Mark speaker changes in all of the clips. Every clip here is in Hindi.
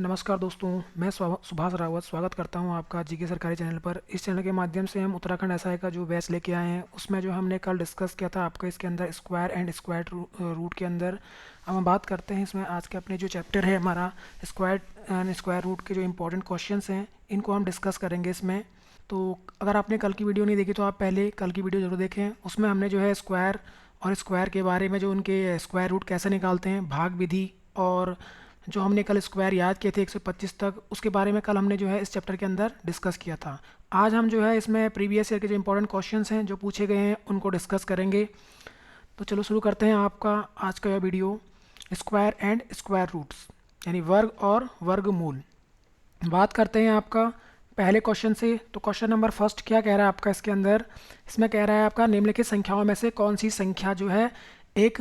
Speaker 1: नमस्कार दोस्तों, मैं सुभाष रावत स्वागत करता हूं आपका जीके सरकारी चैनल पर। इस चैनल के माध्यम से हम उत्तराखंड एसआई का जो बैच लेके आए हैं उसमें जो हमने कल डिस्कस किया था आपका इसके अंदर स्क्वायर एंड स्क्वायर रूट के अंदर अब हम बात करते हैं। इसमें आज के अपने जो चैप्टर है हमारा स्क्वायर एंड स्क्वायर रूट के जो इंपॉर्टेंट क्वेश्चंस हैं इनको हम डिस्कस करेंगे इसमें। तो अगर आपने कल की वीडियो नहीं देखी तो आप पहले कल की वीडियो ज़रूर देखें। उसमें हमने जो है स्क्वायर और स्क्वायर के बारे में, जो उनके स्क्वायर रूट कैसे निकालते हैं, भाग विधि, और जो हमने कल स्क्वायर याद किए थे 125 तक, उसके बारे में कल हमने जो है इस चैप्टर के अंदर डिस्कस किया था। आज हम जो है इसमें प्रीवियस ईयर के जो इंपॉर्टेंट क्वेश्चंस हैं जो पूछे गए हैं उनको डिस्कस करेंगे। तो चलो शुरू करते हैं आपका आज का यह video, square and square roots यानी वर्ग और वर्गमूल। बात करते हैं आपका पहले क्वेश्चन से। तो क्वेश्चन नंबर फर्स्ट क्या कह रहा है आपका इसके अंदर, इसमें कह रहा है आपका निम्नलिखित संख्याओं में से कौन सी संख्या जो है एक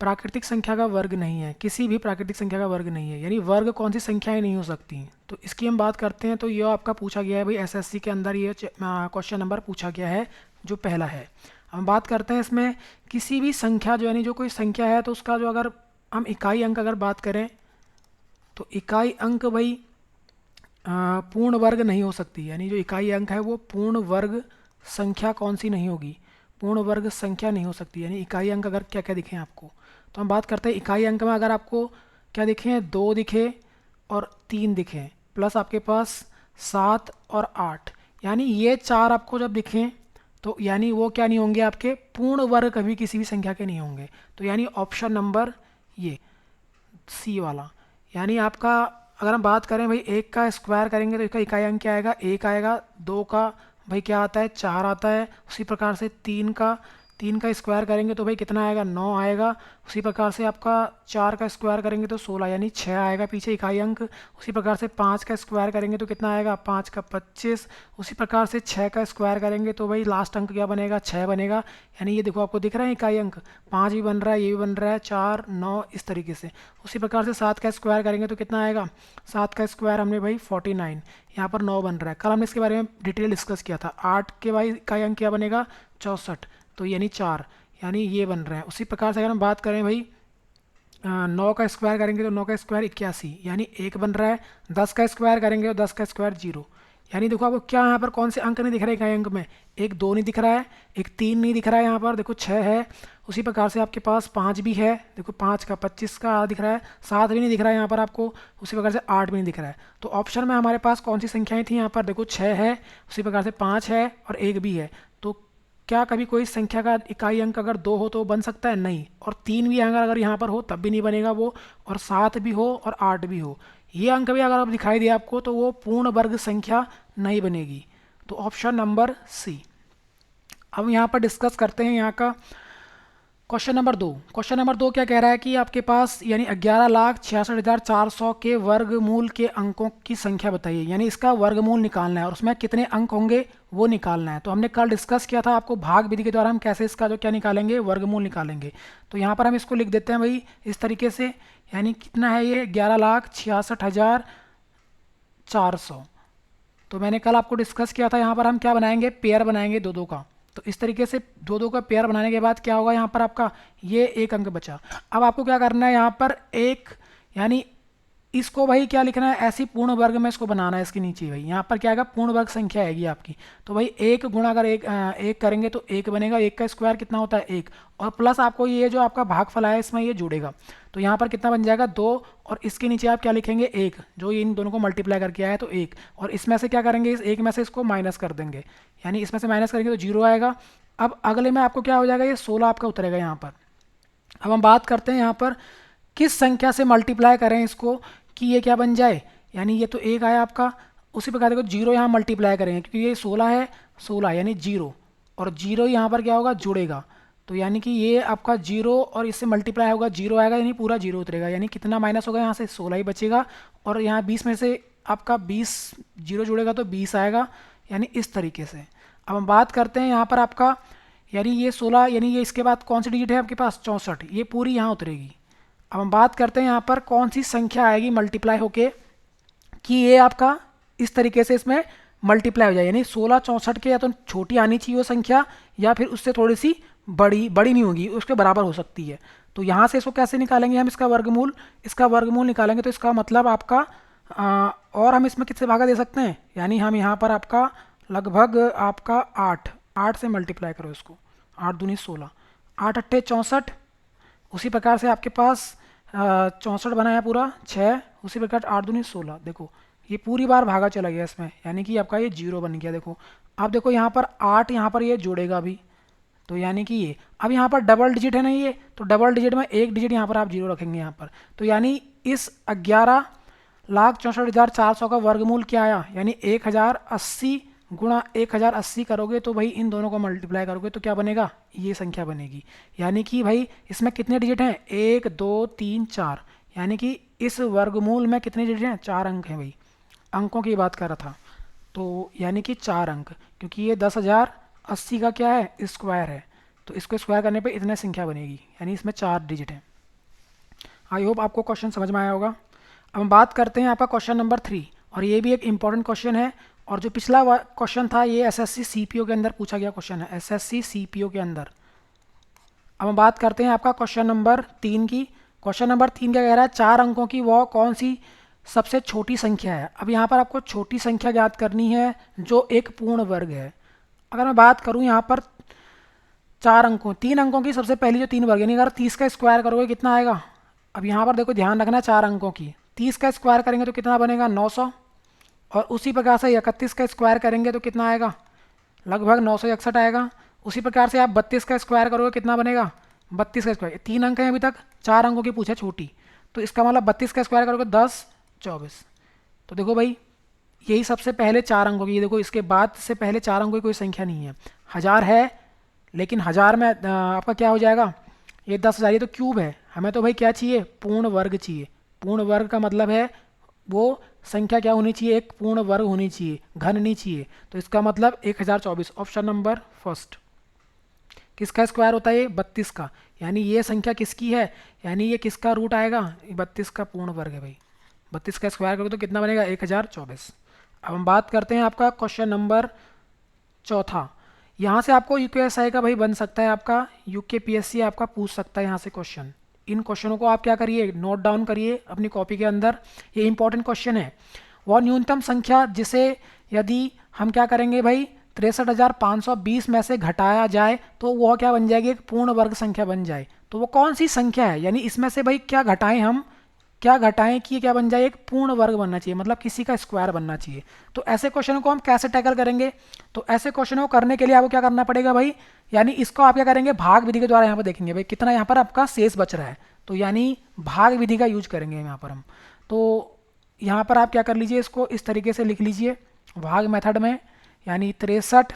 Speaker 1: प्राकृतिक संख्या का वर्ग नहीं है। किसी भी प्राकृतिक संख्या का वर्ग नहीं है, यानी वर्ग कौन सी संख्याएं नहीं हो सकती। तो इसकी हम बात करते हैं। तो ये आपका पूछा गया है भाई एसएससी के अंदर, ये क्वेश्चन नंबर पूछा गया है जो पहला है। हम बात करते हैं इसमें किसी भी संख्या जो यानी जो कोई संख्या है तो उसका जो अगर हम इकाई अंक अगर बात करें तो इकाई अंक भाई पूर्ण वर्ग नहीं हो सकती। यानी जो इकाई अंक है वो पूर्ण वर्ग संख्या कौन सी नहीं होगी, पूर्ण वर्ग संख्या नहीं हो सकती। यानी इकाई अंक अगर क्या क्या दिखें आपको, तो हम बात करते हैं इकाई अंक में अगर आपको क्या दिखे, 2 दिखे और 3 दिखे, प्लस आपके पास 7 और 8, यानी ये 4 आपको जब दिखें तो यानी वो क्या नहीं होंगे, आपके पूर्ण वर्ग कभी किसी भी संख्या के नहीं होंगे। तो यानी ऑप्शन नंबर ये सी वाला। यानी आपका अगर हम बात करें भाई 1 का स्क्वायर करेंगे तो इसका इकाई अंक क्या आएगा, 1 आएगा। 2 का भाई क्या आता है, 4 आता है। उसी प्रकार से 3 का स्क्वायर करेंगे तो भाई कितना आएगा, 9 आएगा। उसी प्रकार से आपका 4 का स्क्वायर करेंगे तो 16 यानी 6 आएगा पीछे इकाई अंक। उसी प्रकार से 5 का स्क्वायर करेंगे तो कितना आएगा, 5 का 25। उसी प्रकार से 6 का स्क्वायर करेंगे तो भाई लास्ट अंक क्या बनेगा, 6 बनेगा। यानी ये देखो आपको दिख रहा है इकाई अंक, 5 भी बन रहा है, ये भी बन रहा है, 4 9 इस तरीके से। उसी प्रकार से 7 का स्क्वायर करेंगे तो कितना आएगा, 7 का स्क्वायर हमने भाई 49, यहाँ पर 9 बन रहा है। कल हमने इसके बारे में डिटेल डिस्कस किया था। 8 के भाई इकाई अंक क्या बनेगा, 64, तो यानी 4, यानी ये बन रहा है। उसी प्रकार से अगर हम बात करें भाई 9 का स्क्वायर करेंगे तो 9 का स्क्वायर 81, यानी 1 बन रहा है। 10 का स्क्वायर करेंगे तो 10 का स्क्वायर 0। यानी देखो आपको क्या यहाँ पर कौन से अंक नहीं दिख रहे इकाई अंक में, 1 2 नहीं दिख रहा है, 1 3 नहीं दिख रहा है, यहाँ पर देखो 6 है। उसी प्रकार से आपके पास 5 भी है, देखो 5 का 25 का दिख रहा है, 7 भी नहीं दिख रहा है यहाँ पर आपको। उसी प्रकार से 8 भी नहीं दिख रहा है। तो ऑप्शन में हमारे पास कौन सी संख्याएं थी, यहाँ पर देखो 6 है, उसी प्रकार से 5 है और 1 भी है। तो क्या कभी कोई संख्या का इकाई अंक अगर 2 हो तो बन सकता है, नहीं। और 3 भी अगर यहाँ पर हो तब भी नहीं बनेगा वो, और 7 भी हो और 8 भी हो, ये अंक भी अगर अब दिखाई दे आपको तो वो पूर्ण वर्ग संख्या नहीं बनेगी। तो ऑप्शन नंबर सी। अब यहाँ पर डिस्कस करते हैं यहाँ का क्वेश्चन नंबर 2। क्वेश्चन नंबर 2 क्या कह रहा है कि आपके पास यानी 11,66,400 के वर्गमूल के अंकों की संख्या बताइए। यानी इसका वर्गमूल निकालना है और उसमें कितने अंक होंगे वो निकालना है। तो हमने कल डिस्कस किया था आपको भाग विधि के द्वारा हम कैसे इसका जो क्या निकालेंगे, वर्गमूल निकालेंगे। तो यहाँ पर हम इसको लिख देते हैं भाई इस तरीके से। यानी कितना है ये, 11,66,400। तो मैंने कल आपको डिस्कस किया था, यहाँ पर हम क्या बनाएंगे, पेयर बनाएंगे 2 2 का। तो इस तरीके से 2 2 का पेयर बनाने के बाद क्या होगा, यहाँ पर आपका ये 1 अंक बचा। अब आपको क्या करना है, यहाँ पर एक यानी इसको भाई क्या लिखना है, ऐसी पूर्ण वर्ग में इसको बनाना है। इसके नीचे भाई यहाँ पर क्या आएगा, पूर्ण वर्ग संख्या आएगी आपकी। तो भाई 1 गुणा अगर 1 करेंगे तो 1 बनेगा। 1 का स्क्वायर कितना होता है, 1, और प्लस आपको ये जो आपका भागफल है इसमें ये जुड़ेगा। तो यहाँ पर कितना बन जाएगा, 2, और इसके नीचे आप क्या लिखेंगे, 1, जो इन दोनों को मल्टीप्लाई करके आया है तो 1, और इसमें से क्या करेंगे, इस 1 में से इसको माइनस कर देंगे। यानी इसमें से माइनस करेंगे तो 0 आएगा। अब अगले में आपको क्या हो जाएगा, ये 16 आपका उतरेगा यहाँ पर। अब हम बात करते हैं यहाँ पर किस संख्या से मल्टीप्लाई करें इसको कि ये क्या बन जाए। यानी ये तो 1 आया आपका। उसी प्रकार देखो 0 यहाँ मल्टीप्लाई करेंगे क्योंकि ये 16 है, 16 यानी 0, और 0 यहाँ पर क्या होगा, जुड़ेगा। तो यानी कि ये आपका 0 और इससे मल्टीप्लाई होगा, 0 आएगा, यानी पूरा 0 उतरेगा। यानी कितना माइनस होगा यहाँ से, 16 ही बचेगा। और यहाँ 20 में से आपका 20 0 जुड़ेगा तो 20 आएगा। यानी इस तरीके से। अब हम बात करते हैं यहाँ पर आपका, यानी ये 16, यानी ये इसके बाद कौन सी डिजिट है आपके पास, 64, ये पूरी यहाँ उतरेगी। अब हम बात करते हैं यहाँ पर कौन सी संख्या आएगी मल्टीप्लाई होके कि ये आपका इस तरीके से इसमें मल्टीप्लाई हो जाए। यानी 16 64 के या तो छोटी आनी चाहिए वो संख्या, या फिर उससे थोड़ी सी बड़ी नहीं होगी, उसके बराबर हो सकती है। तो यहाँ से इसको कैसे निकालेंगे हम, इसका वर्गमूल निकालेंगे। तो इसका मतलब आपका और हम इसमें किससे भागा दे सकते हैं, यानी हम यहाँ पर आपका लगभग आपका 8 से मल्टीप्लाई करो इसको, 8 दूनी 16, 8 अट्ठे 64। उसी प्रकार से आपके पास 64 बनाया पूरा 6, उसी प्रकार 8 दूनी 16। देखो ये पूरी बार भागा चला गया इसमें, यानी कि आपका ये जीरो बन गया। देखो अब देखो यहाँ पर 8, यहाँ पर ये जोड़ेगा भी, तो यानी कि ये अब यहाँ पर डबल डिजिट है ना ये, तो डबल डिजिट में एक डिजिट यहाँ पर आप जीरो रखेंगे यहाँ पर, तो यानी इस 11,64,400 का वर्गमूल क्या आया, यानी 1080 गुणा 1080 करोगे तो भाई इन दोनों को मल्टीप्लाई करोगे तो क्या बनेगा, ये संख्या बनेगी। यानी कि भाई इसमें कितने डिजिट हैं, 1 2 3 4, यानी कि इस वर्गमूल में कितने डिजिट हैं, 4 अंक हैं भाई। अंकों की बात कर रहा था, तो यानी कि 4 अंक, क्योंकि ये 10,080 का क्या है, स्क्वायर है, तो इसको स्क्वायर करने पे इतने संख्या बनेगी, यानी इसमें 4 डिजिट हैं। आई होप आपको क्वेश्चन समझ में आया होगा। अब हम बात करते हैं आपका क्वेश्चन नंबर 3, और ये भी एक इंपॉर्टेंट क्वेश्चन है, और जो पिछला क्वेश्चन था ये एसएससी सीपीओ के अंदर पूछा गया क्वेश्चन है, एसएससी सीपीओ के अंदर। अब हम बात करते हैं आपका क्वेश्चन नंबर 3 की। क्वेश्चन नंबर 3 क्या कह रहा है, 4 अंकों की वह कौन सी सबसे छोटी संख्या है। अब यहाँ पर आपको छोटी संख्या ज्ञात करनी है जो एक पूर्ण वर्ग है। अगर मैं बात करूँ यहाँ पर 4 अंकों 3 अंकों की सबसे पहली जो 3 वर्ग, यानी अगर 30 का स्क्वायर करोगे कितना आएगा। अब यहाँ पर देखो ध्यान रखना, 4 अंकों की 30 का स्क्वायर करेंगे तो कितना बनेगा, 900। और उसी प्रकार से 31 का स्क्वायर करेंगे तो कितना आएगा, लगभग 961 आएगा। उसी प्रकार से आप 32 का स्क्वायर करोगे कितना बनेगा, 32 का स्क्वायर, 3 अंक हैं अभी तक, 4 अंकों की पूछा छोटी, तो इसका मतलब 32 का स्क्वायर करोगे 10 24। तो देखो भाई यही सबसे पहले 4 अंकों की, ये देखो इसके बाद से पहले 4 अंकों की कोई संख्या नहीं है। 1000 है, लेकिन 1000 में आपका क्या हो जाएगा, ये 10,000, ये तो क्यूब है, हमें तो भाई क्या चाहिए, पूर्ण वर्ग चाहिए। पूर्ण वर्ग का मतलब है वो संख्या क्या होनी चाहिए, एक पूर्ण वर्ग होनी चाहिए, घन नहीं चाहिए। तो इसका मतलब 1024, ऑप्शन नंबर फर्स्ट। किसका स्क्वायर होता है ये, 32 का, यानी ये संख्या किसकी है, यानी ये किसका रूट आएगा, 32 का पूर्ण वर्ग है भाई। 32 का स्क्वायर करोगे तो कितना बनेगा, 1024। अब हम बात करते हैं आपका क्वेश्चन नंबर चौथा। यहाँ से आपको यूकेएसआई का भाई बन सकता है, आपका यूकेपीएससी आपका पूछ सकता है यहाँ से क्वेश्चन। इन क्वेश्चनों को आप क्या करिए, नोट डाउन करिए अपनी कॉपी के अंदर, ये इंपॉर्टेंट क्वेश्चन है। वह न्यूनतम संख्या जिसे यदि हम क्या करेंगे भाई, 63,520 में से घटाया जाए तो वह क्या बन जाएगी, एक पूर्ण वर्ग संख्या बन जाए। तो वो कौन सी संख्या है, यानी इसमें से भाई क्या घटाएं हम, क्या घटाएं कि क्या बन जाए, एक पूर्ण वर्ग बनना चाहिए, मतलब किसी का स्क्वायर बनना चाहिए। तो ऐसे क्वेश्चन को हम कैसे टैकल करेंगे, तो ऐसे क्वेश्चन को करने के लिए आपको क्या करना पड़ेगा भाई, यानी इसको आप क्या करेंगे, भाग विधि के द्वारा यहाँ पर देखेंगे भाई कितना यहाँ पर आपका शेष बच रहा है, तो यानी भाग विधि का यूज करेंगे यहाँ पर हम। तो यहाँ पर आप क्या कर लीजिए, इसको इस तरीके से लिख लीजिए भाग मेथड में, यानी 63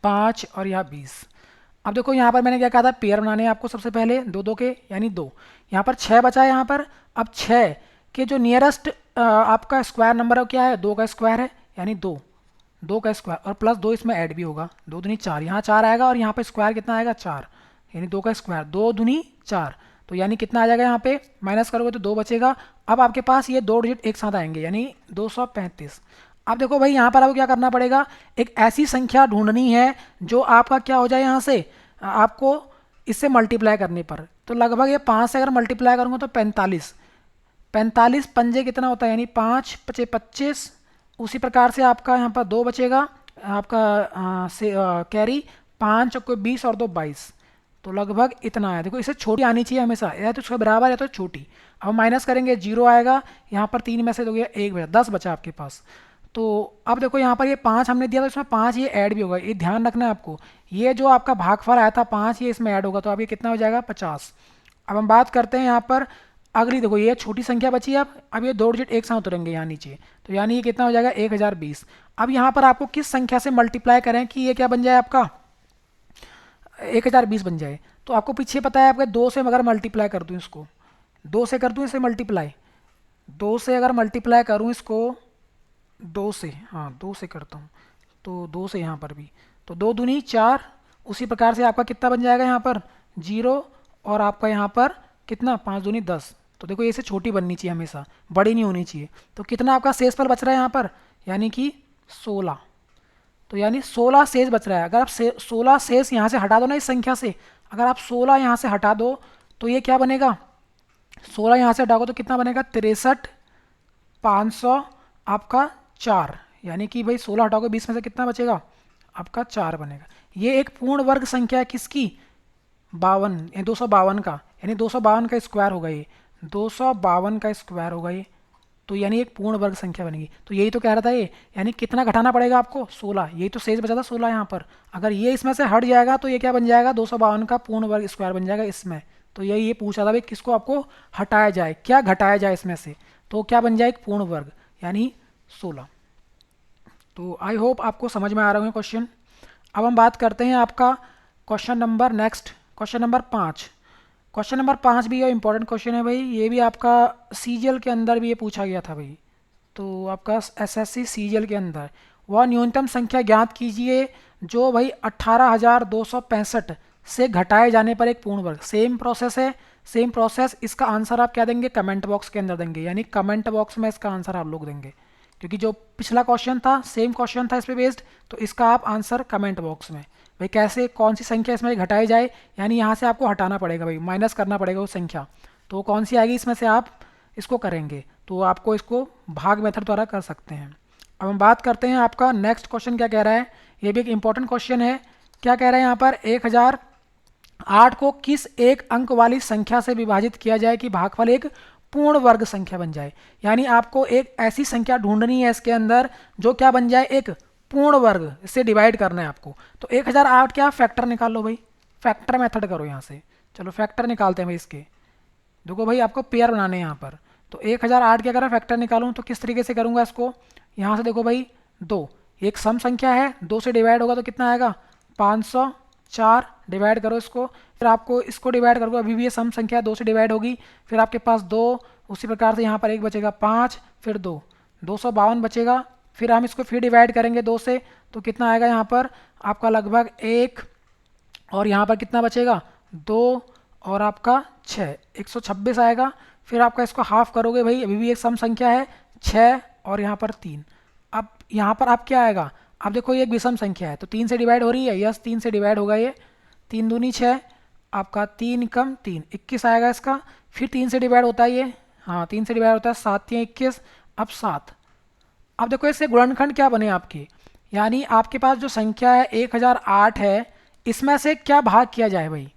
Speaker 1: 5 और यहाँ 20। अब देखो यहाँ पर मैंने क्या कहा था, पेयर बनाने हैं आपको सबसे पहले, दो दो के यानी 2। यहाँ पर 6 बचा है यहाँ पर। अब 6 के जो नियरेस्ट आपका स्क्वायर नंबर है क्या है, 2 का स्क्वायर है, यानी 2 2 का स्क्वायर, और प्लस 2 इसमें ऐड भी होगा, 2 दूनी 4, यहाँ 4 आएगा, और यहाँ पे स्क्वायर कितना आएगा, 4, यानी 2 का स्क्वायर, 2 दूनी 4, तो यानी कितना आ जाएगा, यहाँ पे माइनस करोगे तो 2 बचेगा। अब आपके पास ये 2 डिजिट एक साथ आएंगे, यानी 235। अब देखो भाई यहाँ पर आपको क्या करना पड़ेगा, एक ऐसी संख्या ढूंढनी है जो आपका क्या हो जाए, यहाँ से आपको इससे मल्टीप्लाई करने पर, तो लगभग ये 5 से अगर मल्टीप्लाई करूँगा तो 45, 45 पंजे कितना होता है, यानी 5 पचे 25। उसी प्रकार से आपका यहाँ पर 2 बचेगा आपका कैरी, 5 और 20 और 2 22, तो लगभग इतना है। देखो इसे छोटी आनी चाहिए हमेशा, या तो उसके बराबर या तो छोटी। अब माइनस करेंगे 0 आएगा, यहाँ पर 3 में से 2 1 बचा, 10 बचा आपके पास। तो अब देखो यहाँ पर ये 5 हमने दिया, तो इसमें 5 ये ऐड भी होगा, ये ध्यान रखना है आपको। ये जो आपका भागफल आया था 5, ये इसमें ऐड होगा, तो अब ये कितना हो जाएगा, 50। अब हम बात करते हैं यहाँ पर अगली, देखो ये छोटी संख्या बची है। अब ये 2 डिजिट एक साथ उतरेंगे यहाँ नीचे, तो यानी ये कितना हो जाएगा, 1020। अब यहाँ पर आपको किस संख्या से मल्टीप्लाई करें कि ये क्या बन जाए, आपका 1020 बन जाए। तो आपको पीछे पता है आपके 2 से अगर मल्टीप्लाई कर दूँ इसको, 2 से कर दूँ इसे मल्टीप्लाई, 2 से अगर मल्टीप्लाई करूँ इसको, 2 से, हाँ 2 से करता हूँ, तो 2 से यहाँ पर भी, तो 2 दूनी 4। उसी प्रकार से आपका कितना बन जाएगा यहाँ पर 0, और आपका यहाँ पर कितना 5 दूनी 10। तो देखो ये से छोटी बननी चाहिए हमेशा, बड़ी नहीं होनी चाहिए। तो कितना आपका शेष फल बच रहा है यहाँ पर, यानी कि 16। तो यानी 16 शेष बच रहा है। अगर आप 16 शेष यहाँ से हटा दो ना इस संख्या से, अगर आप 16 यहाँ से हटा दो तो ये क्या बनेगा, 16 यहाँ से हटाओगे तो कितना बनेगा, 63 500 आपका 4, यानी कि भाई 16 हटाओगे 20 में से कितना बचेगा आपका 4 बनेगा। ये एक पूर्ण वर्ग संख्या है किसकी, 52, 252 का, यानी 252 का स्क्वायर होगा ये, 252 का स्क्वायर होगा ये, तो यानी एक पूर्ण वर्ग संख्या बनेगी। तो यही तो कह रहा था ये, यानी कितना घटाना पड़ेगा आपको 16, यही तो शेष बचा था 16 यहाँ पर। अगर ये इसमें से हट जाएगा तो ये क्या बन जाएगा 252 का पूर्ण वर्ग स्क्वायर बन जाएगा इसमें। तो यही ये पूछा था भाई किसको आपको हटाया जाए, क्या घटाया जाए इसमें से, तो क्या बन जाए एक पूर्ण वर्ग यानी 16। तो आई होप आपको समझ में आ रहे होंगे क्वेश्चन। अब हम बात करते हैं आपका question number next, question number 5। Question number 5 भी ये इंपॉर्टेंट क्वेश्चन है भाई, ये भी आपका सीजीएल के अंदर भी ये पूछा गया था भाई। तो आपका एसएससी सीजीएल के अंदर वह न्यूनतम संख्या ज्ञात कीजिए जो भाई 18,265 से घटाए जाने पर एक पूर्ण वर्ग। सेम प्रोसेस है, सेम प्रोसेस। इसका आंसर आप क्या देंगे कमेंट बॉक्स के अंदर देंगे, यानी कमेंट बॉक्स में इसका आंसर आप लोग देंगे, क्योंकि जो पिछला क्वेश्चन था सेम क्वेश्चन था इस पे बेस्ड, तो इसका आप आंसर कमेंट बॉक्स में भाई कैसे कौन सी संख्या इसमें घटाई जाए, यानी यहाँ से आपको हटाना पड़ेगा भाई, माइनस करना पड़ेगा वो संख्या, तो कौन सी आएगी इसमें से आप इसको करेंगे, तो आपको इसको भाग मेथड द्वारा कर सकते हैं। अब हम बात करते हैं आपका नेक्स्ट क्वेश्चन क्या कह रहा है, ये भी एक इंपॉर्टेंट क्वेश्चन है। क्या कह रहा है यहाँ पर, 1008 को किस एक अंक वाली संख्या से विभाजित किया जाए कि भागफल एक पूर्ण वर्ग संख्या बन जाए। यानी आपको एक ऐसी संख्या ढूंढनी है इसके अंदर जो क्या बन जाए एक पूर्ण वर्ग, इससे डिवाइड करना है आपको। तो 1008 क्या फैक्टर निकाल लो भाई, फैक्टर मेथड करो यहाँ से। चलो फैक्टर निकालते हैं भाई इसके, देखो भाई आपको पेयर बनाने हैं यहाँ पर। तो 1008 क्या करा फैक्टर निकालूँ तो किस तरीके से करूँगा इसको, यहाँ से देखो भाई 2 एक सम संख्या है, 2 से डिवाइड होगा तो कितना आएगा 504, डिवाइड करो इसको, फिर आपको इसको डिवाइड करोगे, अभी भी ये सम संख्या 2 से डिवाइड होगी, फिर आपके पास 2, उसी प्रकार से यहाँ पर एक बचेगा 5, फिर 2, 252 बचेगा, फिर हम इसको फिर डिवाइड करेंगे 2 से, तो कितना आएगा यहाँ पर आपका लगभग 1, और यहाँ पर कितना बचेगा 2 और आपका 6, 126 आएगा। फिर आपका इसको हाफ करोगे भाई, अभी भी एक सम संख्या है 6 और यहाँ पर 3। अब यहाँ पर आप क्या आएगा, अब देखो ये एक विषम संख्या है तो 3 से डिवाइड हो रही है, यस 3 से डिवाइड होगा ये, 3 दूनी 6, आपका 3 कम 3 21 आएगा इसका। फिर 3 से डिवाइड होता है ये, हाँ 3 से डिवाइड होता है, 7 3 21, अब 7। अब देखो इससे गुणनखंड क्या बने आपके, यानी आपके पास जो संख्या है 1008 है, इसमें से क्या भाग किया जाए भाई,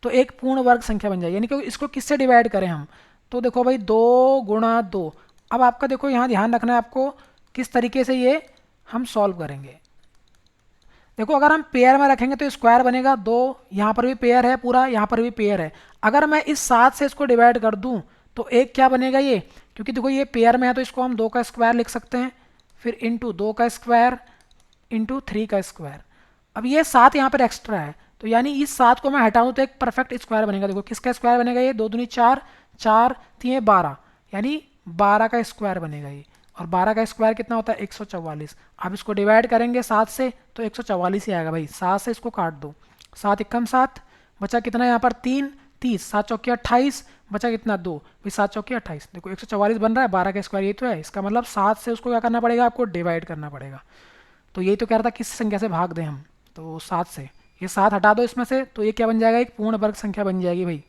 Speaker 1: तो एक पूर्ण वर्ग संख्या बन जाए। यानी कि इसको किससे डिवाइड करें हम, तो देखो भाई 2 गुणा 2। अब आपका देखो यहाँ ध्यान रखना है आपको किस तरीके से ये हम सॉल्व करेंगे। देखो अगर हम पेयर में रखेंगे तो स्क्वायर बनेगा 2, यहाँ पर भी पेयर है पूरा, यहाँ पर भी पेयर है। अगर मैं इस 7 से इसको डिवाइड कर दूँ तो एक क्या बनेगा ये, क्योंकि देखो ये पेयर में है तो इसको हम 2 का स्क्वायर लिख सकते हैं, फिर इंटू 2 का स्क्वायर इंटू 3 का स्क्वायर। अब ये 7 यहाँ पर एक्स्ट्रा है, तो यानी इस 7 को मैं हटाऊँ तो एक परफेक्ट स्क्वायर बनेगा। देखो किसका स्क्वायर बनेगा ये, 2 दूनी 4, 4 3 12, यानी 12 का स्क्वायर बनेगा ये। और 12 का स्क्वायर कितना होता है 144। अब इसको डिवाइड करेंगे 7 से तो 144 ही आएगा भाई, 7 से इसको काट दो, 7 एकम 7, बचा कितना यहाँ पर 3 30, 7 चौकी 28, बचा कितना 2 भाई, 7 चौकी 28। देखो 144 बन रहा है, 12 का स्क्वायर ये तो है, इसका मतलब 7 से उसको क्या करना पड़ेगा आपको डिवाइड करना पड़ेगा। तो यही तो कह रहा था किस संख्या से भाग दें हम, तो 7 से, ये 7 हटा दो इसमें से तो ये क्या बन जाएगा एक पूर्ण वर्ग संख्या बन जाएगी भाई।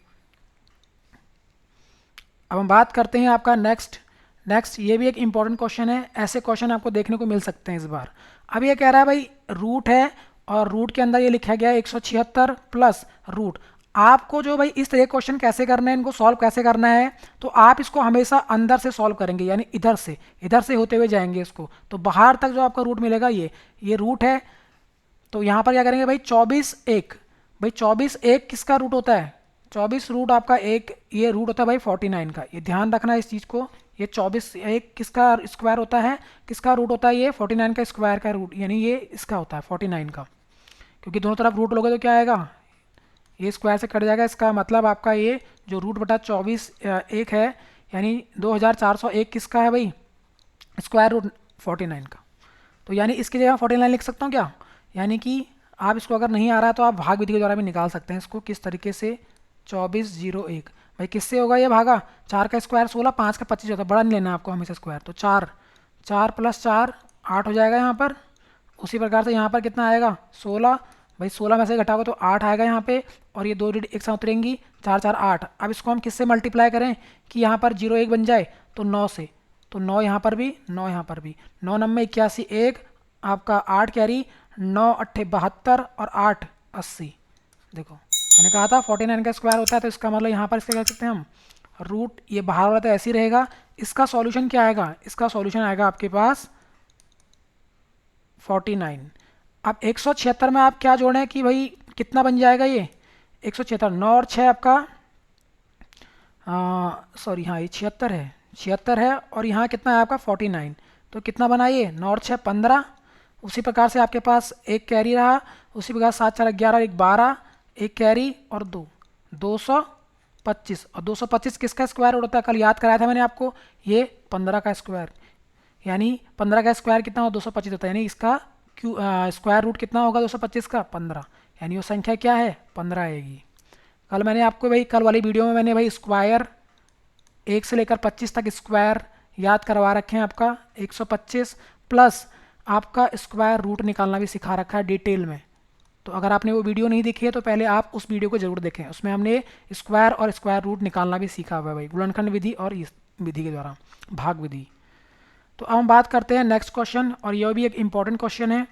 Speaker 1: अब हम बात करते हैं आपका नेक्स्ट ये भी एक इंपॉर्टेंट क्वेश्चन है, ऐसे क्वेश्चन आपको देखने को मिल सकते हैं इस बार। अब ये कह रहा है भाई रूट है और रूट के अंदर ये लिखा गया है 176 प्लस रूट। आपको जो भाई इस तरह क्वेश्चन कैसे करना है, इनको सॉल्व कैसे करना है, तो आप इसको हमेशा अंदर से सॉल्व करेंगे, यानी इधर से होते हुए जाएंगे इसको, तो बाहर तक जो आपका रूट मिलेगा ये रूट है। तो यहाँ पर क्या करेंगे भाई 24 1, भाई 24 1 किसका रूट होता है, 24 रूट आपका एक ये रूट होता है भाई 49 का, ये ध्यान रखना है इस चीज़ को। ये 24 एक किसका स्क्वायर होता है, किसका रूट होता है ये 49 का स्क्वायर का रूट, यानी ये इसका होता है 49 का, क्योंकि दोनों तरफ रूट लोगे तो क्या आएगा ये स्क्वायर से कट जाएगा। इसका मतलब आपका ये जो रूट बटा 24 1 है, यानी 2401 किसका है भाई स्क्वायर रूट 49 का। तो यानी इसकी जगह 49 लिख सकता हूँ क्या, यानी कि आप इसको अगर नहीं आ रहा है तो आप भाग विधि के द्वारा भी निकाल सकते हैं इसको। किस तरीके से 2401 भाई किससे होगा ये भागा, 4 का स्क्वायर 16, 5 का 25 होता है, बड़ा नहीं लेना आपको हमेशा स्क्वायर, तो 4 प्लस 4 8 हो जाएगा यहाँ पर। उसी प्रकार से यहाँ पर कितना आएगा 16, भाई 16 में से घटाओगे तो 8 आएगा यहाँ पे, और ये 2 डिजिट एक साथ उतरेंगी, 4 4 8। अब इसको हम किससे मल्टीप्लाई करें कि यहाँ पर 0 1 बन जाए, तो 9 से, तो 9 यहाँ पर भी, 9 यहाँ पर भी, 9 9 81, एक आपका 8 कैरी, 9 8 72 और 8 80। देखो मैंने कहा था 49 का स्क्वायर होता है, तो इसका मतलब यहाँ पर इससे क्या कर सकते हैं हम, रूट ये बाहर वाला तो ऐसे ही रहेगा। इसका सॉल्यूशन क्या आएगा, इसका सॉल्यूशन आएगा आपके पास 49। अब 176 में आप क्या जोड़ें कि भाई कितना बन जाएगा ये 176, 9 और 6 आपका, सॉरी हाँ ये 76 है, 76 है, और यहाँ कितना है आपका 49, तो कितना बना ये 9 और 6 15। उसी प्रकार से आपके पास एक कैरी रहा, उसी प्रकार 7 4 11 एक 12, एक कैरी और 2 225, और 225 किसका स्क्वायर रूट होता है, कल याद कराया था मैंने आपको, ये 15 का स्क्वायर, यानी 15 का स्क्वायर कितना हो 225 होता है, यानी इसका स्क्वायर रूट कितना होगा 225 का 15, यानी वो संख्या क्या है 15 आएगी। कल मैंने आपको भाई, कल वाली वीडियो में मैंने भाई स्क्वायर 1 से लेकर 25 तक स्क्वायर याद करवा रखे हैं आपका 125, प्लस आपका स्क्वायर रूट निकालना भी सिखा रखा है डिटेल में। तो अगर आपने वो वीडियो नहीं देखी है तो पहले आप उस वीडियो को जरूर देखें, उसमें हमने स्क्वायर और स्क्वायर रूट निकालना भी सीखा हुआ है भाई, गुणनखंड विधि और इस विधि के द्वारा, भाग विधि। तो अब हम बात करते हैं नेक्स्ट क्वेश्चन, और यह भी एक इम्पॉर्टेंट क्वेश्चन है।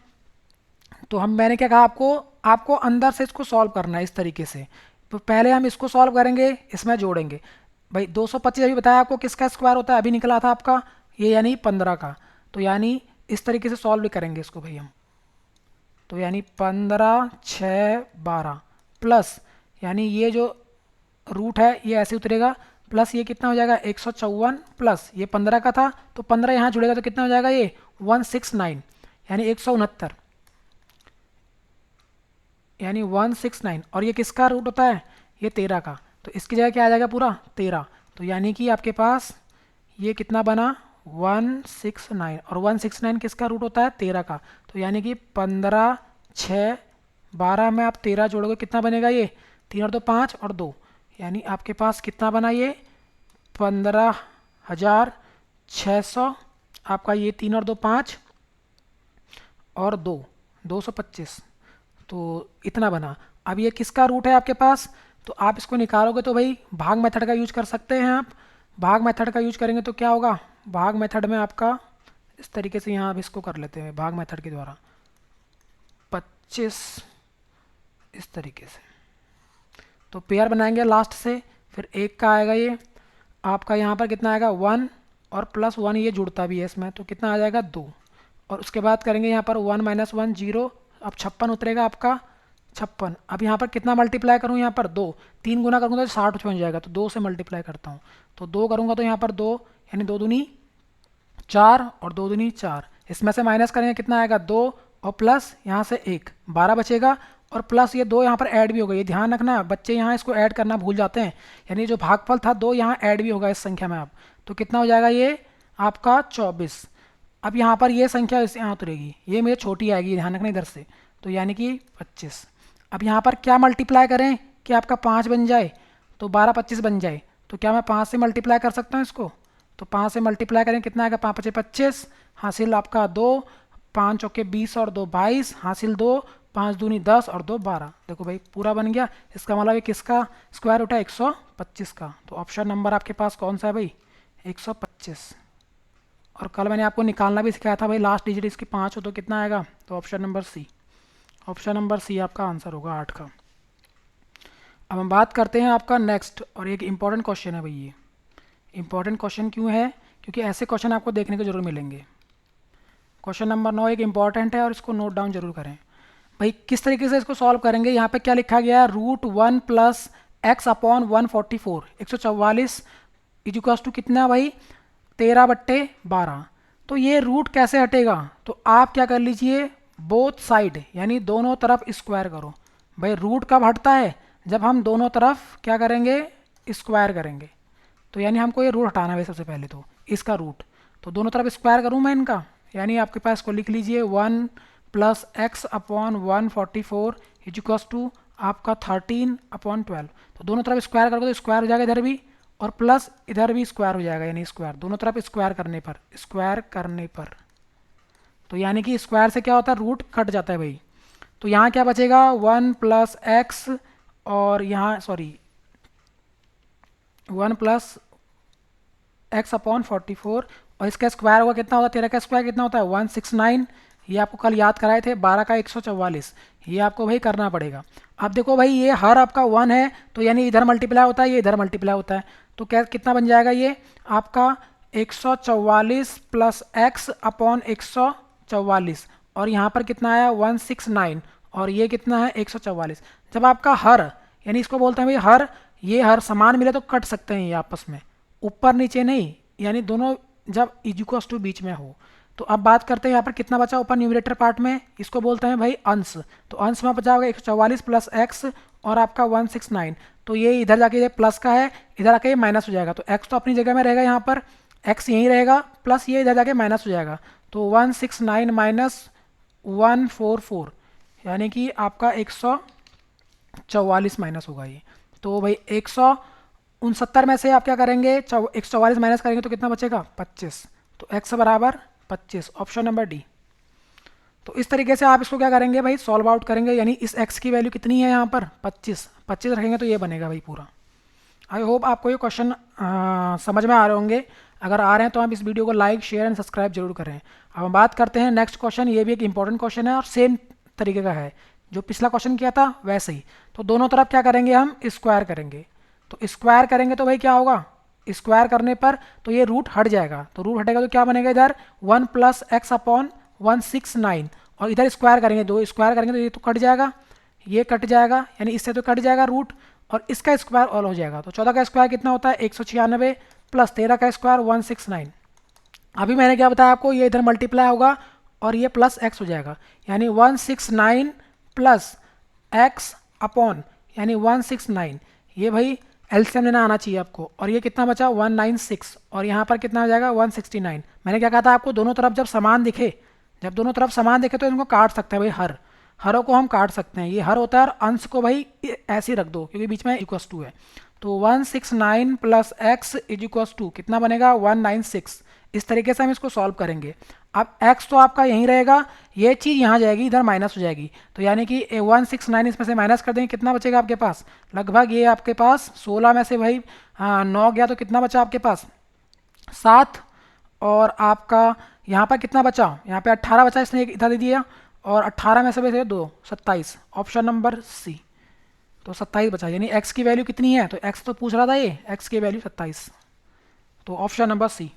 Speaker 1: तो मैंने क्या कहा आपको, आपको अंदर से इसको सॉल्व करना है इस तरीके से। तो पहले हम इसको सॉल्व करेंगे, इसमें जोड़ेंगे भाई 225, अभी बताया आपको किसका स्क्वायर होता है, अभी निकला था आपका ये, यानी 15 का। तो यानी इस तरीके से सॉल्व भी करेंगे इसको भाई हम, तो यानी 15 6 12 प्लस, यानी ये जो रूट है ये ऐसे उतरेगा, प्लस ये कितना हो जाएगा 154, प्लस ये 15 का था तो 15 यहाँ जुड़ेगा तो कितना हो जाएगा ये 169, यानी 169, यानी 169, और ये किसका रूट होता है ये 13 का, तो इसकी जगह क्या आ जाएगा पूरा 13। तो यानी कि आपके पास ये कितना बना 169, और 169 किसका रूट होता है 13 का, तो यानी कि 15 6 12 में आप 13 जोड़ोगे कितना बनेगा ये 3 और 2 5 और 2, यानी आपके पास कितना बना ये 15,600, आपका ये 3 और 2 5 और 2 225, तो इतना बना। अब ये किसका रूट है आपके पास, तो आप इसको निकालोगे तो भाई भाग मेथड का यूज कर सकते हैं आप। भाग मेथड का यूज करेंगे तो क्या होगा, भाग मेथड में आपका इस तरीके से, यहाँ आप इसको कर लेते हैं भाग मेथड के द्वारा 25 इस तरीके से, तो पेयर बनाएंगे लास्ट से, फिर एक का आएगा ये आपका, यहाँ पर कितना आएगा 1 और प्लस 1 ये जुड़ता भी है इसमें, तो कितना आ जाएगा 2, और उसके बाद करेंगे यहाँ पर 1 - 1 0, अब 56 उतरेगा आपका 56। अब यहाँ पर कितना मल्टीप्लाई करूँ, यहाँ पर 2, 3 गुना करूँगा तो 60 बन जाएगा, तो 2 से मल्टीप्लाई करता हूँ, तो 2 करूँगा तो यहाँ पर 2, यानी 2 दूनी 4 और 2 दूनी 4, इसमें से माइनस करेंगे कितना आएगा 2, और प्लस यहाँ से 1 12 बचेगा, और प्लस ये 2 यहाँ पर ऐड भी होगा, ये ध्यान रखना बच्चे यहाँ इसको ऐड करना भूल जाते हैं, यानी जो भागफल था 2 यहाँ ऐड भी होगा इस संख्या में, आप तो कितना हो जाएगा ये आपका 24। अब यहाँ पर ये संख्या इस यहाँ उतरेगी, ये मेरी छोटी आएगी, ध्यान रखना इधर से, तो यानी कि 25। अब यहाँ पर क्या मल्टीप्लाई करें कि आपका 5 बन जाए, तो 12 25 बन जाए, तो क्या मैं 5 से मल्टीप्लाई कर सकता हूँ इसको, तो 5 से मल्टीप्लाई करें कितना आएगा 5 5 25, हासिल आपका 2, 5 चौके 20 और 2 22, हासिल 2, 5 दूनी 10 और 2 12। देखो भाई पूरा बन गया, इसका मतलब ये किसका स्क्वायर रूट है 125 का, तो ऑप्शन नंबर आपके पास कौन सा है भाई 125। और कल मैंने आपको निकालना भी सिखाया था भाई, लास्ट डिजिट इसकी 5 हो तो कितना आएगा, तो option number C, option number C आपका आंसर होगा 8 का। अब हम बात करते हैं आपका नेक्स्ट, और एक इम्पॉर्टेंट क्वेश्चन है भाई, ये इम्पॉर्टेंट क्वेश्चन क्यों है, क्योंकि ऐसे क्वेश्चन आपको देखने को जरूर मिलेंगे। क्वेश्चन नंबर 9 एक इम्पॉर्टेंट है और इसको नोट डाउन जरूर करें भाई। किस तरीके से इसको सॉल्व करेंगे, यहाँ पे क्या लिखा गया है √1 + x/144, 144 इजिकल्स टू कितना भाई 13/12। तो ये रूट कैसे हटेगा, तो आप क्या कर लीजिए बोथ साइड, यानी दोनों तरफ स्क्वायर करो। भाई रूट कब हटता है, जब हम दोनों तरफ क्या करेंगे स्क्वायर करेंगे, तो यानी हमको ये रूट हटाना है सबसे पहले, तो इसका रूट, तो दोनों तरफ स्क्वायर करूँ मैं इनका, यानी आपके पास को लिख लीजिए 1 + x/144 इजिकल्स टू आपका 13/12। तो दोनों तरफ स्क्वायर करोगे तो स्क्वायर हो जाएगा इधर भी, और प्लस इधर भी स्क्वायर हो जाएगा, यानी स्क्वायर दोनों तरफ स्क्वायर करने पर, तो यानी कि स्क्वायर से क्या होता है रूट कट जाता है भाई। तो यहाँ क्या बचेगा 1 + x, और यहाँ सॉरी 1 + x/44, और इसका स्क्वायर होगा कितना होता है, 13 का स्क्वायर कितना होता है 169। ये आपको कल याद कराए थे 12 का 144, ये आपको भाई करना पड़ेगा। अब देखो भाई ये हर आपका 1 है तो यानी इधर मल्टीप्लाई होता है, ये इधर मल्टीप्लाई होता है, तो क्या कितना बन जाएगा ये आपका 144 प्लस एक्स अपॉन 144, और यहाँ पर कितना आया 169, और ये कितना है 144। जब आपका हर यानी इसको बोलते हैं भाई हर, ये हर समान मिले तो कट सकते हैं ये आपस में, ऊपर नीचे नहीं, यानी दोनों जब इक्वल्स टू बीच में हो। तो अब बात करते हैं यहाँ पर कितना बचा ऊपर न्यूमरेटर पार्ट में, इसको बोलते हैं भाई अंश। तो अंश में बचा होगा 144 प्लस एक्स और आपका 169, तो ये इधर जाके ये प्लस का है, इधर आके ये माइनस हो जाएगा, तो एक्स तो अपनी जगह में रहेगा, यहाँ पर एक्स यहीं रहेगा, प्लस ये इधर जाके माइनस हो जाएगा, तो 169 माइनस 144 यानी कि आपका 144 माइनस होगा ये। तो भाई 169 में से आप क्या करेंगे 144 माइनस करेंगे तो कितना बचेगा 25, तो x बराबर 25, ऑप्शन नंबर डी। तो इस तरीके से आप इसको क्या करेंगे भाई सॉल्व आउट करेंगे, यानी इस x की वैल्यू कितनी है यहाँ पर 25 रखेंगे तो ये बनेगा भाई पूरा। आई होप आपको ये क्वेश्चन समझ में आ रहे होंगे, अगर आ रहे हैं तो आप इस वीडियो को लाइक शेयर एंड सब्सक्राइब जरूर करें। अब हम बात करते हैं नेक्स्ट क्वेश्चन, ये भी एक इंपॉर्टेंट क्वेश्चन है और सेम तरीके का है जो पिछला क्वेश्चन किया था वैसे ही। तो दोनों तरफ क्या करेंगे हम स्क्वायर करेंगे, तो स्क्वायर करेंगे तो भाई क्या होगा स्क्वायर करने पर तो ये रूट हट जाएगा, तो रूट हटेगा तो क्या बनेगा इधर 1 प्लस एक्स अपॉन 169, और इधर स्क्वायर करेंगे, दो स्क्वायर करेंगे तो ये तो कट जाएगा, ये कट जाएगा, यानी इससे तो कट जाएगा रूट, और इसका स्क्वायर ऑल हो जाएगा, तो 14 का स्क्वायर कितना होता है 196 प्लस 13 का स्क्वायर 169। अभी मैंने क्या बताया आपको, ये इधर मल्टीप्लाई होगा और ये प्लस एक्स हो जाएगा, यानी 169 प्लस एक्स अपॉन यानी 169, ये भाई एलसीएम लेना आना चाहिए आपको, और ये कितना बचा 196, और यहाँ पर कितना हो जाएगा 169। मैंने क्या कहा था आपको, दोनों तरफ जब समान दिखे, जब दोनों तरफ समान दिखे तो इनको काट सकते हैं भाई, हरों को हम काट सकते हैं, ये हर होता है, और अंश को भाई ऐसे ही रख दो क्योंकि बीच में इक्वल्स टू है, तो 169 plus x is equals to कितना बनेगा 196। इस तरीके से हम इसको सॉल्व करेंगे। अब x तो आपका यहीं रहेगा, ये चीज़ यहाँ जाएगी, इधर माइनस हो जाएगी, तो यानी कि 169 इसमें से माइनस कर देंगे, कितना बचेगा आपके पास लगभग ये आपके पास 16 में से भाई 9 गया, तो कितना बचा आपके पास 7, और आपका यहाँ पर कितना बचा, यहाँ पे 18 बचा, इसने इधर दे दिया, और 18 में से वैसे 2 27, ऑप्शन नंबर सी। तो 27 बचा, यानी x की वैल्यू कितनी है, तो x तो पूछ रहा था ये, x की वैल्यू 27, तो ऑप्शन नंबर सी।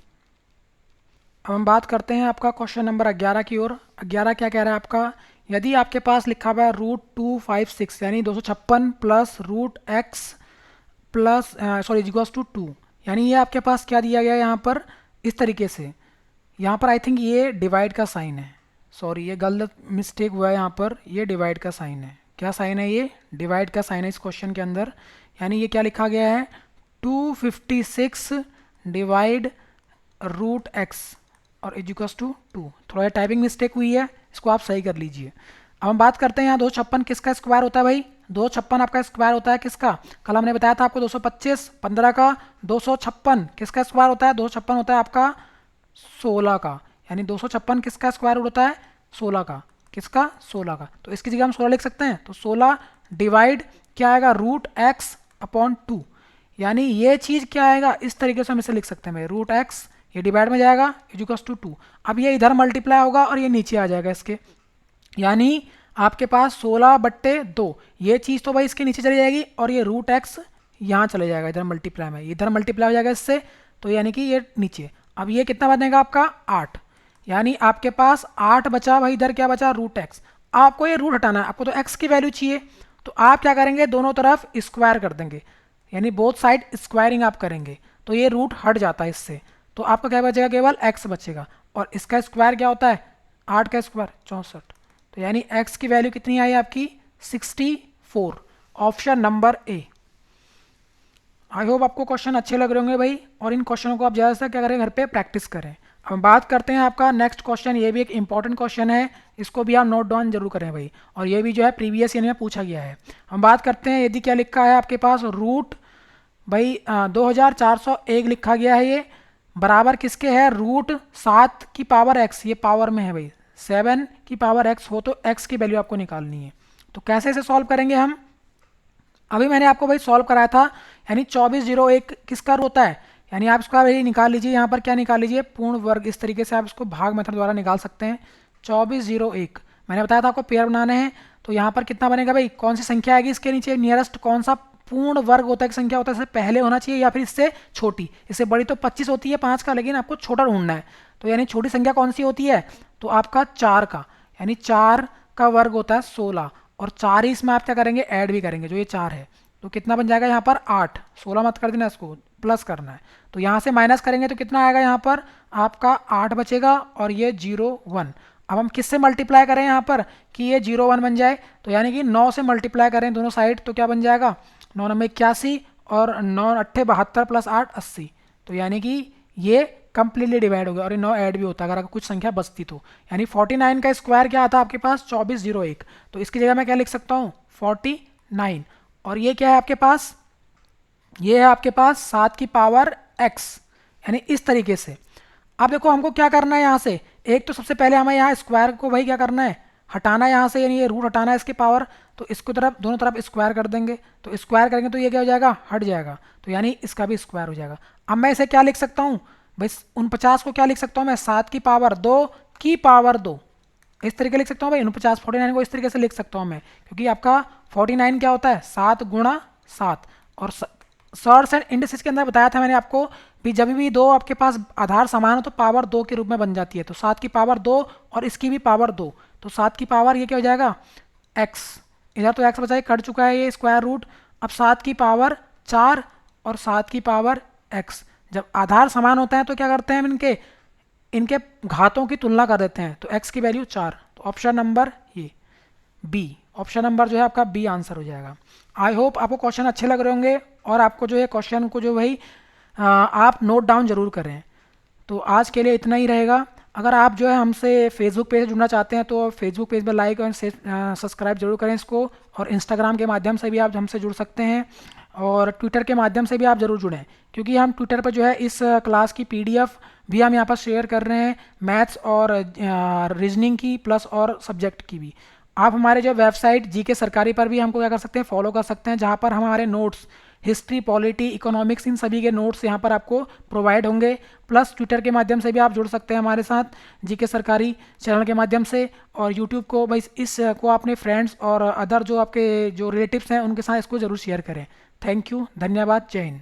Speaker 1: अब हम बात करते हैं आपका क्वेश्चन नंबर 11 की ओर। 11 क्या कह रहा है आपका, यदि आपके पास लिखा हुआ है √256 यानी 256 plus root x plus sorry equals to 2, यानी ये आपके पास क्या दिया गया है यहाँ पर इस तरीके से, यहाँ पर आई थिंक ये डिवाइड का साइन है, सॉरी ये गलत मिस्टेक हुआ है यहाँ पर, ये डिवाइड का साइन है, क्या साइन है ये डिवाइड का साइन है इस क्वेश्चन के अंदर, यानी ये क्या लिखा गया है 256 डिवाइड रूट एक्स और इक्वल्स टू 2, थोड़ा टाइपिंग मिस्टेक हुई है, इसको आप सही कर लीजिए। अब हम बात करते हैं यहाँ 256 किसका स्क्वायर होता है भाई, 256 आपका स्क्वायर होता है किसका, कल हमने बताया था आपको 225, 15 का 256 किसका स्क्वायर होता है, 256 होता है आपका 16 का, यानी 256 किसका स्क्वायर होता है 16 का, किसका 16 का, तो इसकी जगह हम 16 लिख सकते हैं, तो 16 डिवाइड क्या आएगा रूट एक्स अपॉन 2, यानी ये चीज़ क्या आएगा इस तरीके से हम इसे लिख सकते हैं भाई रूट एक्स, ये डिवाइड में जाएगा इक्वल्स टू 2, अब ये इधर मल्टीप्लाई होगा और ये नीचे आ जाएगा इसके, यानी आपके पास 16/2, ये चीज़ तो भाई इसके नीचे चली जाएगी और ये रूट एक्स यहाँ चले जाएगा इधर मल्टीप्लाई में, इधर मल्टीप्लाई हो जाएगा इससे, तो यानी कि ये नीचे, अब ये कितना बनेगा आपका 8, यानी आपके पास 8 बचा भाई, इधर क्या बचा रूट एक्स, आपको ये रूट हटाना है, आपको तो एक्स की वैल्यू चाहिए, तो आप क्या करेंगे दोनों तरफ स्क्वायर कर देंगे, यानी बोथ साइड स्क्वायरिंग आप करेंगे, तो ये रूट हट जाता है इससे, तो आपका क्या बचेगा केवल x बचेगा, और इसका स्क्वायर क्या होता है 8 का स्क्वायर 64, तो यानी x की वैल्यू कितनी आई आपकी 64, option number A. I hope आपको क्वेश्चन अच्छे लग रहे होंगे भाई, और इन क्वेश्चनों को आप ज़्यादा से क्या करें घर पे प्रैक्टिस करें। अब हम बात करते हैं आपका नेक्स्ट क्वेश्चन, ये भी एक इंपॉर्टेंट क्वेश्चन है, इसको भी आप नोट डाउन जरूर करें भाई, और ये भी जो है प्रीवियस ईयर में पूछा गया है। हम बात करते हैं यदि क्या लिखा है आपके पास रूट भाई 2401 लिखा गया है, ये बराबर किसके है √7 की पावर x, ये पावर में है भाई 7 की पावर x हो तो x की वैल्यू आपको निकालनी है, तो कैसे इसे सॉल्व करेंगे हम, अभी मैंने आपको भाई सॉल्व कराया था, यानी 2401 किसका होता है, यानी आप इसका वही निकाल लीजिए, यहाँ पर क्या निकाल लीजिए, पूर्ण वर्ग। इस तरीके से आप इसको भाग मेथड द्वारा निकाल सकते हैं। 2401 मैंने बताया था आपको पेयर बनाने हैं, तो यहाँ पर कितना बनेगा भाई, कौन सी संख्या आएगी इसके नीचे, नियरेस्ट कौन सा पूर्ण वर्ग होता है, एक संख्या होता है, इससे पहले होना चाहिए या फिर इससे छोटी। इससे बड़ी तो 25 होती है 5 का, लेकिन आपको छोटा ढूंढना है। तो यानी छोटी संख्या कौन सी होती है, तो आपका 4 का, यानी 4 का वर्ग होता है 16, और 4 ही इसमें आप क्या करेंगे, ऐड भी करेंगे, जो ये 4 है। तो कितना बन जाएगा यहाँ पर 8, 16 मत कर देना, इसको प्लस करना है। तो यहाँ से माइनस करेंगे तो कितना आएगा, यहाँ पर आपका 8 बचेगा, और ये 0 1। अब हम किससे मल्टीप्लाई करें यहाँ पर कि ये 0 1 बन जाए, तो यानी कि 9 से मल्टीप्लाई करें दोनों साइड, तो क्या बन जाएगा, 9 9 81, और 9 8 72 प्लस 8 80। तो यानी कि ये कंप्लीटली डिवाइड हो गया, और ये 9 ऐड भी होता है अगर कुछ संख्या बचती तो। यानी 49 का स्क्वायर क्या आता है आपके पास, 2401। तो इसकी जगह मैं क्या लिख सकता हूँ, 49। और ये क्या है आपके पास, ये है आपके पास 7 की पावर x, यानी इस तरीके से। अब देखो हमको क्या करना है यहाँ से, एक तो सबसे पहले हमें यहाँ स्क्वायर को भाई क्या करना है, हटाना है यहाँ से, यानी ये रूट हटाना है इसके पावर। तो इसको तरफ दोनों तरफ स्क्वायर कर देंगे, तो स्क्वायर करेंगे तो ये क्या हो जाएगा, हट जाएगा, तो यानी इसका भी स्क्वायर हो जाएगा। अब मैं इसे क्या लिख सकता हूँ भाई, 49 को क्या लिख सकता हूँ मैं, 7 की पावर 2 की पावर 2, इस तरीके लिख सकता हूँ भाई। 49 को इस तरीके से लिख सकता हूँ मैं, क्योंकि आपका 49 क्या होता है, 7 गुणा 7। और सर्ट्स एंड इंडिसेस के अंदर बताया था मैंने आपको भी, जब भी दो आपके पास आधार समान हो तो पावर 2 के रूप में बन जाती है। तो 7 की पावर 2 और इसकी भी पावर 2, तो 7 की पावर ये क्या हो जाएगा, x। इधर तो x बचा, कट चुका है ये स्क्वायर रूट। अब 7 की पावर 4 और 7 की पावर x। जब आधार समान होता है तो क्या करते हैं हम, इनके इनके घातों की तुलना कर देते हैं, तो x की वैल्यू 4। तो ऑप्शन नंबर ये बी, ऑप्शन नंबर जो है आपका बी आंसर हो जाएगा। आई होप आपको क्वेश्चन अच्छे लग रहे होंगे, और आपको जो है क्वेश्चन को जो भाई आप नोट डाउन जरूर करें। तो आज के लिए इतना ही रहेगा। अगर आप जो है हमसे फेसबुक पेज जुड़ना चाहते हैं तो फेसबुक पेज पर लाइक और सब्सक्राइब जरूर करें इसको, और इंस्टाग्राम के माध्यम से भी आप हमसे जुड़ सकते हैं, और ट्विटर के माध्यम से भी आप ज़रूर जुड़ें, क्योंकि हम ट्विटर पर जो है इस क्लास की पीडीएफ भी हम यहाँ पर शेयर कर रहे हैं, मैथ्स और रीजनिंग की प्लस और सब्जेक्ट की भी। आप हमारे जो वेबसाइट जीके सरकारी पर भी हमको क्या कर सकते हैं, फॉलो कर सकते हैं, जहाँ पर हम हमारे नोट्स हिस्ट्री, पॉलिटी, इकोनॉमिक्स, इन सभी के नोट्स यहाँ पर आपको प्रोवाइड होंगे। प्लस ट्विटर के माध्यम से भी आप जुड़ सकते हैं हमारे साथ जीके सरकारी चैनल के माध्यम से। और यूट्यूब को भाई इस को अपने फ्रेंड्स और अदर जो आपके जो रिलेटिव्स हैं उनके साथ इसको ज़रूर शेयर करें। थैंक यू, धन्यवाद, जय हिंद।